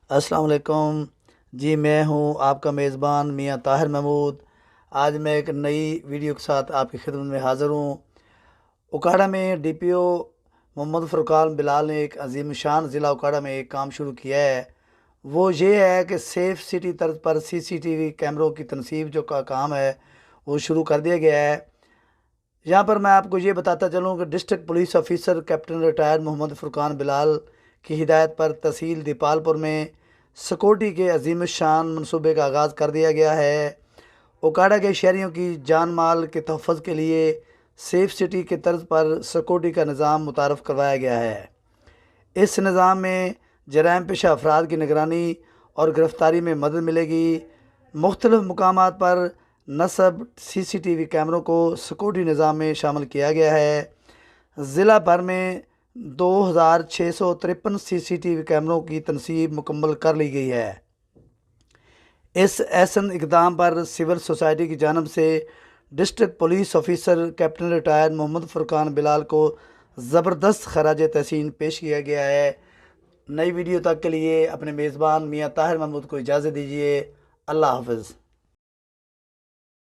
السلام علیکم جی، میں ہوں آپ کا میزبان میاں طاہر محمود۔ آج میں ایک نئی ویڈیو کے ساتھ آپ کی خدمت میں حاضر ہوں۔ اکاڑا میں ڈی پی او محمد فرقان بلال نے ایک عظیم شان ضلع اکاڑا میں ایک کام شروع کیا ہے۔ وہ یہ ہے کہ سیف سٹی طرز پر سی سی ٹی وی کیمروں کی تنصیب جو کا کام ہے وہ شروع کر دیا گیا ہے۔ یہاں پر میں آپ کو یہ بتاتا چلوں کہ district police officer captain retired Muhammad Furqan Bilal کی ہدایت پر تحصیل دیپال پور میں سیکورٹی کے عظیم الشان منصوبے کا آغاز کر دیا گیا ہے۔ اکاڑا کے شہریوں کی جان مال کے تحفظ کے لیے سیف سٹی کے طرز پر سیکورٹی کا نظام متعارف کروایا گیا ہے۔ اس نظام میں جرائم پیشہ افراد کی نگرانی اور گرفتاری میں مدد ملے گی۔ مختلف مقامات پر نصب سی سی ٹی وی کیمروں کو سیکورٹی نظام میں شامل کیا گیا ہے۔ ضلع بھر میں 2653 سی سی ٹی وی کیمروں کی تنصیب مکمل کر لی گئی ہے۔ اس احسن اقدام پر سول سوسائٹی کی جانب سے district police officer captain retired Muhammad Furqan Bilal کو زبردست خراج تحسین پیش کیا گیا ہے۔ نئی ویڈیو تک کے لیے اپنے میزبان میاں طاہر محمود کو اجازت دیجیے۔ اللہ حافظ۔